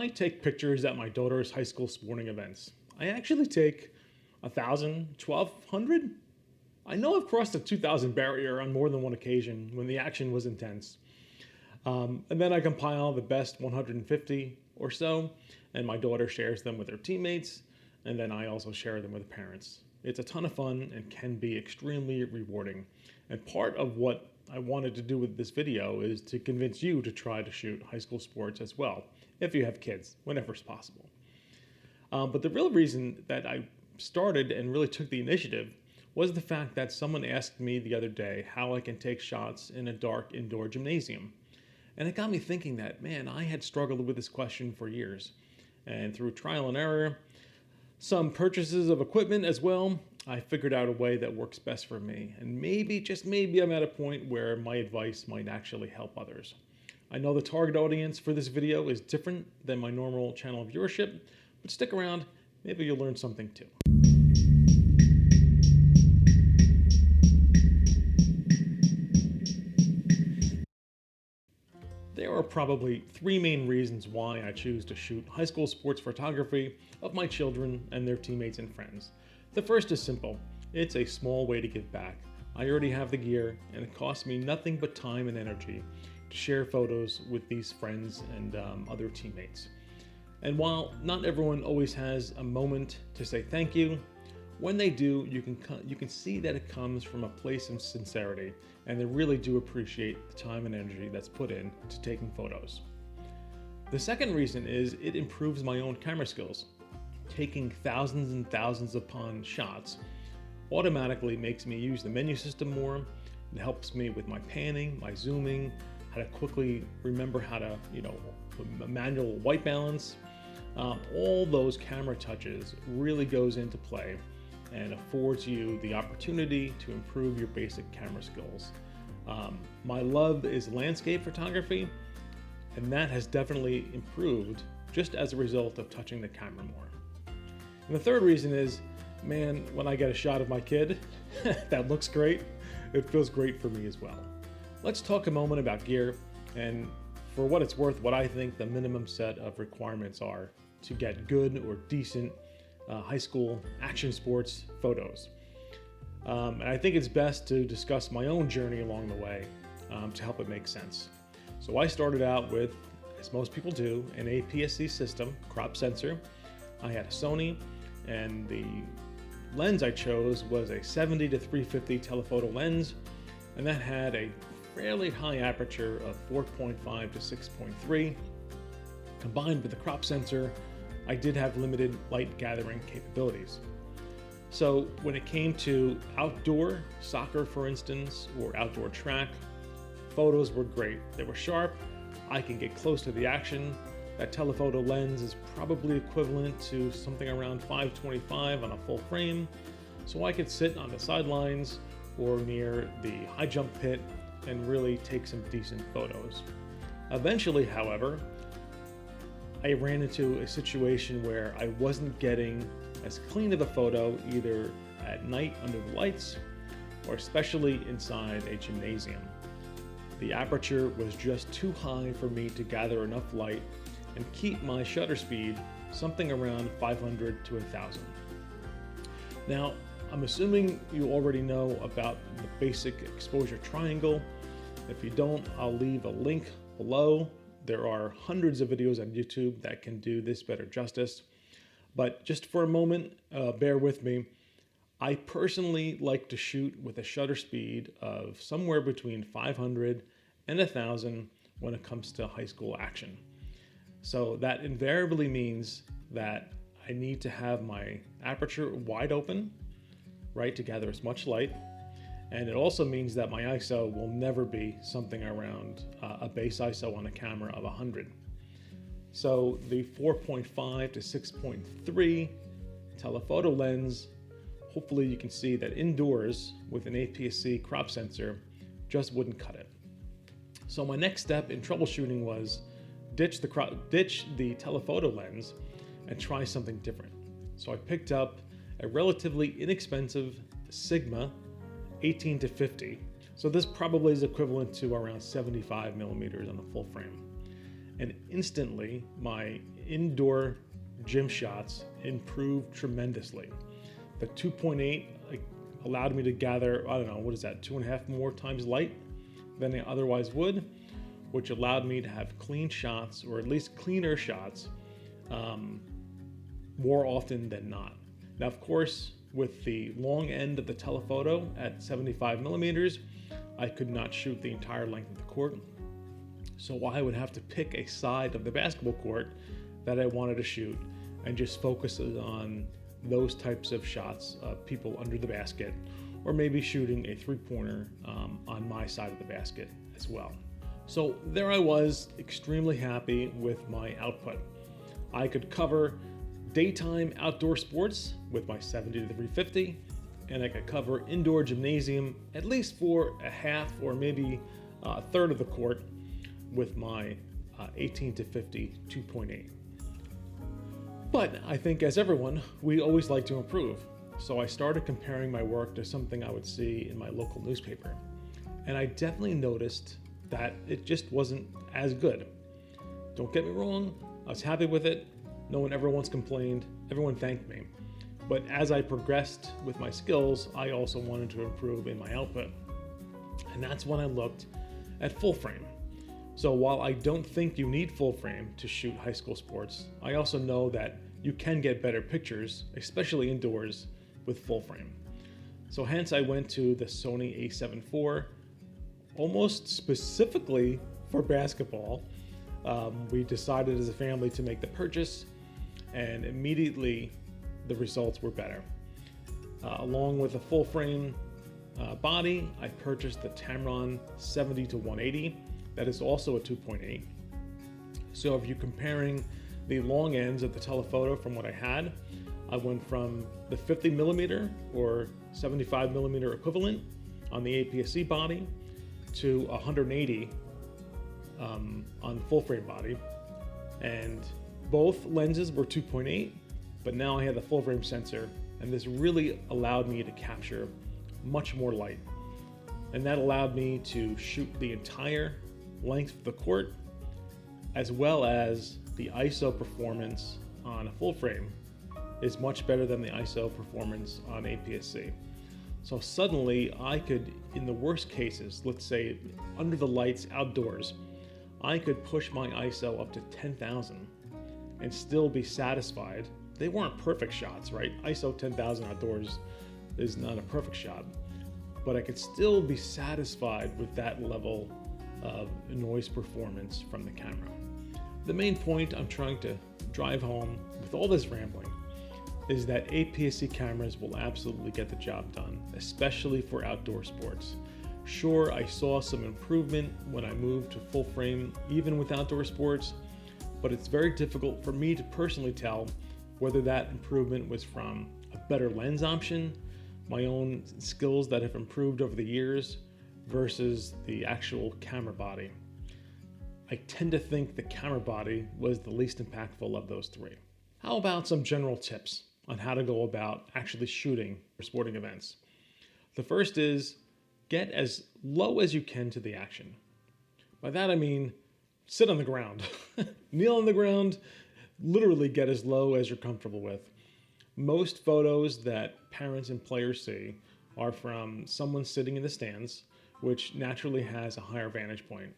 I take pictures at my daughter's high school sporting events. I actually take 1,000, 1,200. I know I've crossed the 2,000 barrier on more than one occasion when the action was intense. And then I compile the best 150 or so, and my daughter shares them with her teammates, and then I also share them with parents. It's a ton of fun and can be extremely rewarding. And part of what I wanted to do with this video is to convince you to try to shoot high school sports as well, if you have kids, whenever it's possible. But the real reason that I started and really took the initiative was the fact that someone asked me the other day how I can take shots in a dark indoor gymnasium. And it got me thinking that, man, I had struggled with this question for years. And through trial and error, some purchases of equipment as well, I figured out a way that works best for me. And maybe, just maybe, I'm at a point where my advice might actually help others. I know the target audience for this video is different than my normal channel viewership, but stick around, maybe you'll learn something too. There are probably three main reasons why I choose to shoot high school sports photography of my children and their teammates and friends. The first is simple. It's a small way to give back. I already have the gear, and it costs me nothing but time and energy to share photos with these friends and other teammates. And while not everyone always has a moment to say thank you, when they do, you can see that it comes from a place of sincerity, and they really do appreciate the time and energy that's put in to taking photos. The second reason is it improves my own camera skills. Taking thousands and thousands upon shots automatically makes me use the menu system more. It helps me with my panning, my zooming, how to quickly remember how to, manual white balance. All those camera touches really goes into play and affords you the opportunity to improve your basic camera skills. My love is landscape photography, and that has definitely improved just as a result of touching the camera more. And the third reason is, man, when I get a shot of my kid that looks great, it feels great for me as well. Let's talk a moment about gear, and for what it's worth, what I think the minimum set of requirements are to get good or decent high school action sports photos. And I think it's best to discuss my own journey along the way to help it make sense. So I started out with, as most people do, an APS-C system, crop sensor. I had a Sony, and the lens I chose was a 70 to 350 telephoto lens, and that had a fairly high aperture of 4.5 to 6.3. Combined with the crop sensor, I did have limited light gathering capabilities. So when it came to outdoor soccer, for instance, or outdoor track, photos were great. They were sharp. I can get close to the action. That telephoto lens is probably equivalent to something around 525 on a full frame. So I could sit on the sidelines or near the high jump pit and really take some decent photos. Eventually, however, I ran into a situation where I wasn't getting as clean of a photo either at night under the lights or especially inside a gymnasium. The aperture was just too high for me to gather enough light and keep my shutter speed something around 500 to 1,000. Now, I'm assuming you already know about the basic exposure triangle. If you don't, I'll leave a link below. There are hundreds of videos on YouTube that can do this better justice. But just for a moment, bear with me. I personally like to shoot with a shutter speed of somewhere between 500 and 1,000 when it comes to high school action. So that invariably means that I need to have my aperture wide open, right, to gather as much light. And it also means that my ISO will never be something around a base ISO on a camera of 100. So the 4.5 to 6.3 telephoto lens, hopefully you can see that indoors with an APS-C crop sensor just wouldn't cut it. So my next step in troubleshooting was ditch the telephoto lens and try something different. So I picked up a relatively inexpensive Sigma 18 to 50. So this probably is equivalent to around 75 millimeters on a full frame. and instantly my indoor gym shots improved tremendously. The 2.8 allowed me to gather, I don't know, what is that, 2.5 more times light than I otherwise would, which allowed me to have clean shots, or at least cleaner shots, more often than not. Now, of course, with the long end of the telephoto at 75 millimeters, I could not shoot the entire length of the court. So I would have to pick a side of the basketball court that I wanted to shoot and just focus on those types of shots of people under the basket, or maybe shooting a three-pointer on my side of the basket as well. So there I was, extremely happy with my output. I could cover daytime outdoor sports with my 70 to 350, and I could cover indoor gymnasium at least for a half or maybe a third of the court with my 18 to 50 2.8. But I think, as everyone, we always like to improve. So I started comparing my work to something I would see in my local newspaper. And I definitely noticed that it just wasn't as good. Don't get me wrong, I was happy with it. No one ever once complained. Everyone thanked me. But as I progressed with my skills, I also wanted to improve in my output. And that's when I looked at full frame. So while I don't think you need full frame to shoot high school sports, I also know that you can get better pictures, especially indoors, with full frame. So hence I went to the Sony a7 IV, almost specifically for basketball. We decided as a family to make the purchase, and immediately the results were better. Along with a full frame body, I purchased the Tamron 70 to 180. That is also a 2.8. So if you're comparing the long ends of the telephoto from what I had, I went from the 50 millimeter or 75 millimeter equivalent on the APS-C body to 180 on the full frame body. And both lenses were 2.8, but now I had the full frame sensor, and this really allowed me to capture much more light. And that allowed me to shoot the entire length of the court, as well as the ISO performance on a full frame is much better than the ISO performance on APS-C. So suddenly I could, in the worst cases, let's say under the lights outdoors, I could push my ISO up to 10,000 and still be satisfied. They weren't perfect shots, right? ISO 10,000 outdoors is not a perfect shot, but I could still be satisfied with that level of noise performance from the camera. The main point I'm trying to drive home with all this rambling is that APS-C cameras will absolutely get the job done, especially for outdoor sports. Sure, I saw some improvement when I moved to full frame, even with outdoor sports, but it's very difficult for me to personally tell whether that improvement was from a better lens option, my own skills that have improved over the years, versus the actual camera body. I tend to think the camera body was the least impactful of those three. How about some general tips on how to go about actually shooting for sporting events? The first is get as low as you can to the action. By that I mean sit on the ground. Kneel on the ground, literally get as low as you're comfortable with. Most photos that parents and players see are from someone sitting in the stands, which naturally has a higher vantage point.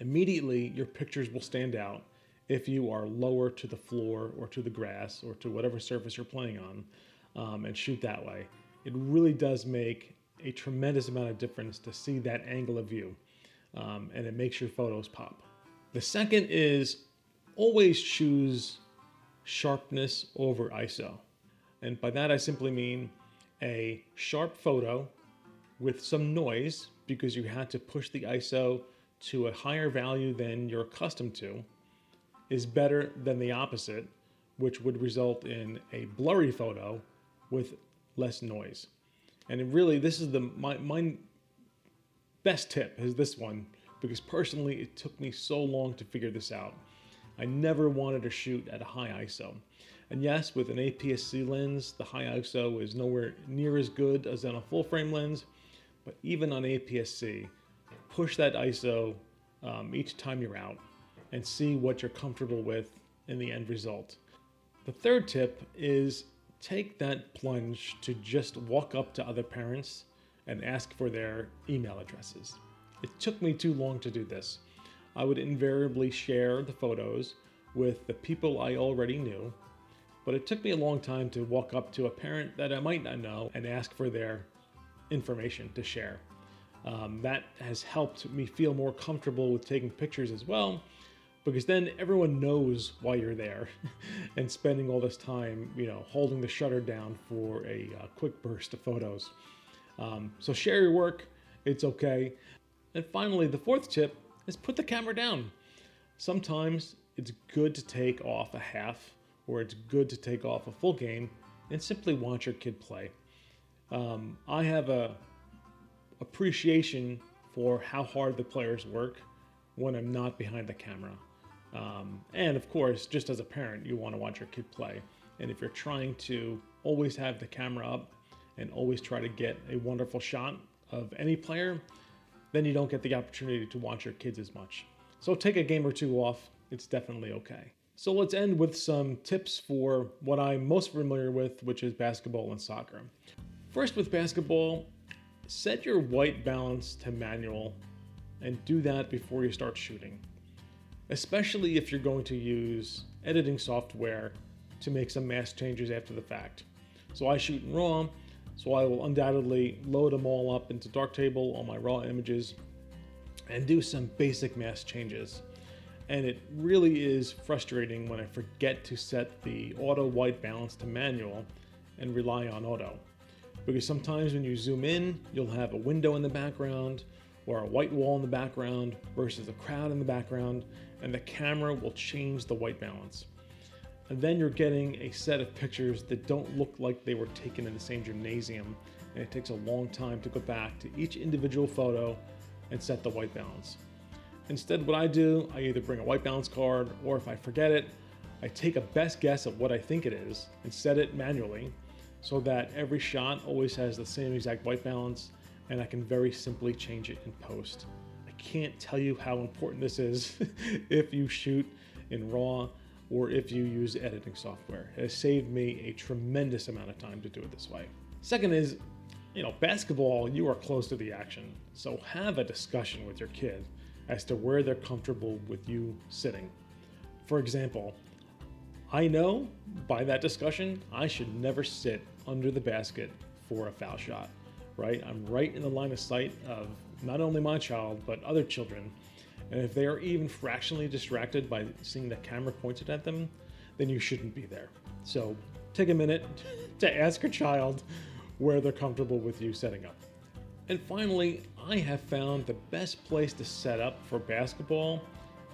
Immediately, your pictures will stand out if you are lower to the floor or to the grass or to whatever surface you're playing on, and shoot that way. It really does make a tremendous amount of difference to see that angle of view, and it makes your photos pop. The second is always choose sharpness over ISO. And by that I simply mean a sharp photo with some noise, because you had to push the ISO to a higher value than you're accustomed to, is better than the opposite, which would result in a blurry photo with less noise. And it really, this is my best tip is this one, because personally it took me so long to figure this out. I never wanted to shoot at a high ISO. And yes, with an APS-C lens, the high ISO is nowhere near as good as on a full frame lens, but even on APS-C, push that ISO each time you're out, and see what you're comfortable with in the end result. The third tip is take that plunge to just walk up to other parents and ask for their email addresses. It took me too long to do this. I would invariably share the photos with the people I already knew, but it took me a long time to walk up to a parent that I might not know and ask for their information to share. That has helped me feel more comfortable with taking pictures as well, because then everyone knows why you're there and spending all this time, holding the shutter down for a quick burst of photos. So share your work, it's okay. And finally, the fourth tip is put the camera down. Sometimes it's good to take off a half, or it's good to take off a full game and simply watch your kid play. I have a appreciation for how hard the players work when I'm not behind the camera. And of course, just as a parent, you want to watch your kid play. And if you're trying to always have the camera up and always try to get a wonderful shot of any player, then you don't get the opportunity to watch your kids as much. So take a game or two off, it's definitely okay. So let's end with some tips for what I'm most familiar with, which is basketball and soccer. First, with basketball, set your white balance to manual and do that before you start shooting, especially if you're going to use editing software to make some mask changes after the fact. So I shoot in RAW, so I will undoubtedly load them all up into Darktable on my RAW images and do some basic mask changes. And it really is frustrating when I forget to set the auto white balance to manual and rely on auto. Because sometimes when you zoom in, you'll have a window in the background or a white wall in the background versus a crowd in the background, and the camera will change the white balance. And then you're getting a set of pictures that don't look like they were taken in the same gymnasium, and it takes a long time to go back to each individual photo and set the white balance. Instead, what I do, I either bring a white balance card, or if I forget it, I take a best guess at what I think it is and set it manually so that every shot always has the same exact white balance, and I can very simply change it in post. I can't tell you how important this is if you shoot in RAW or if you use editing software. It has saved me a tremendous amount of time to do it this way. Second is, basketball, you are close to the action, so have a discussion with your kid as to where they're comfortable with you sitting. For example, I know by that discussion, I should never sit under the basket for a foul shot, right? I'm right in the line of sight of not only my child, but other children. And if they are even fractionally distracted by seeing the camera pointed at them, then you shouldn't be there. So take a minute to ask your child where they're comfortable with you setting up. And finally, I have found the best place to set up for basketball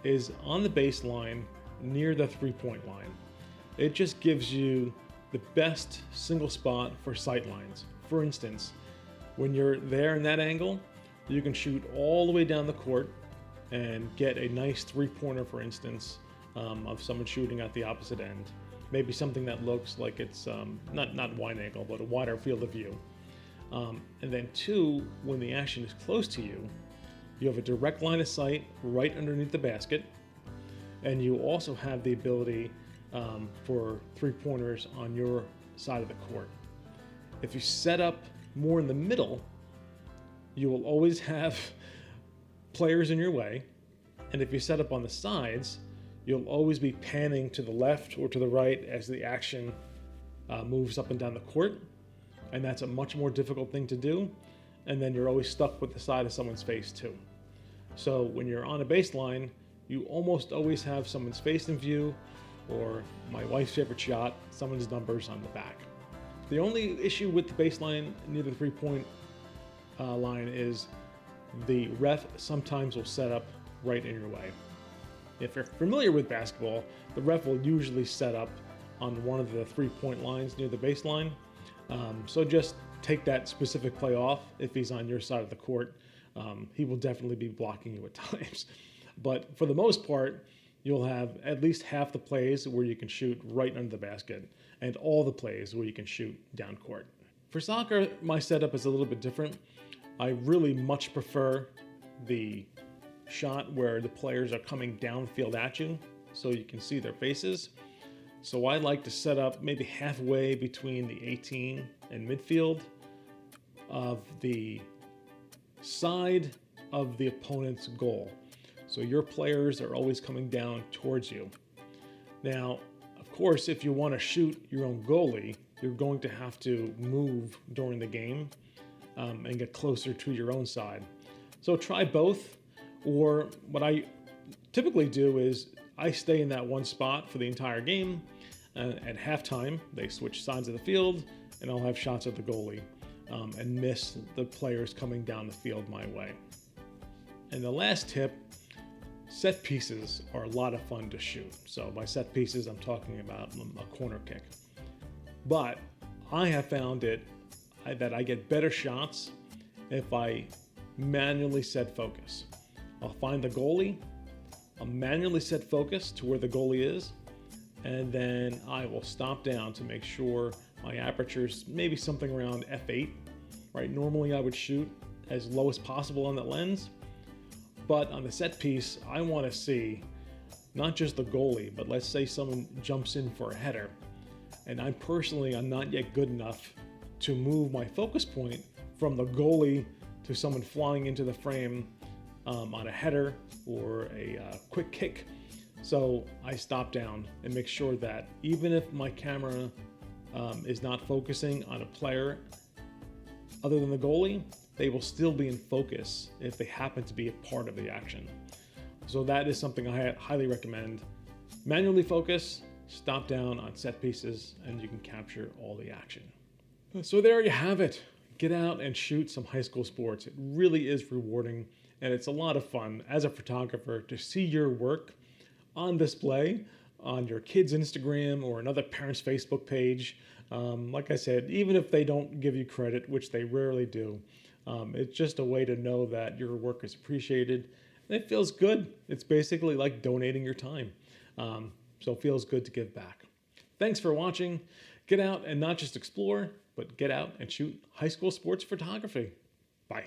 is on the baseline near the three-point line. It just gives you the best single spot for sight lines. For instance, when you're there in that angle, you can shoot all the way down the court and get a nice three-pointer, for instance, of someone shooting at the opposite end. Maybe something that looks like it's not wide angle, but a wider field of view. And then two, when the action is close to you, you have a direct line of sight right underneath the basket, and you also have the ability for three-pointers on your side of the court. If you set up more in the middle, you will always have players in your way, and if you set up on the sides, you'll always be panning to the left or to the right as the action moves up and down the court, and that's a much more difficult thing to do, and then you're always stuck with the side of someone's face too. So when you're on a baseline, you almost always have someone's face in view, or my wife's favorite shot, someone's numbers on the back. The only issue with the baseline near the three-point line is the ref sometimes will set up right in your way. If you're familiar with basketball, the ref will usually set up on one of the three-point lines near the baseline. So just take that specific play off. If he's on your side of the court, he will definitely be blocking you at times. But for the most part, you'll have at least half the plays where you can shoot right under the basket and all the plays where you can shoot down court. For soccer, my setup is a little bit different. I really much prefer the shot where the players are coming downfield at you so you can see their faces. So I like to set up maybe halfway between the 18 and midfield of the side of the opponent's goal. So your players are always coming down towards you. Now, of course, if you want to shoot your own goalie, you're going to have to move during the game and get closer to your own side. So try both, or what I typically do is I stay in that one spot for the entire game. At halftime, they switch sides of the field, and I'll have shots at the goalie and miss the players coming down the field my way. And the last tip, set pieces are a lot of fun to shoot. So by set pieces, I'm talking about a corner kick. But I have found that I get better shots if I manually set focus. I'll find the goalie, I'll manually set focus to where the goalie is, and then I will stop down to make sure my aperture's maybe something around f8, right? Normally I would shoot as low as possible on that lens, but on the set piece, I want to see not just the goalie, but let's say someone jumps in for a header, and I'm not yet good enough to move my focus point from the goalie to someone flying into the frame on a header or a quick kick. So I stop down and make sure that even if my camera is not focusing on a player other than the goalie, they will still be in focus if they happen to be a part of the action. So that is something I highly recommend. Manually focus, stop down on set pieces, and you can capture all the action. So there you have it. Get out and shoot some high school sports. It really is rewarding, and it's a lot of fun as a photographer to see your work on display on your kid's Instagram or another parent's Facebook page. Like I said, even if they don't give you credit, which they rarely do, it's just a way to know that your work is appreciated, and it feels good. It's basically like donating your time. So it feels good to give back. Thanks for watching. Get out and not just explore, but get out and shoot high school sports photography. Bye.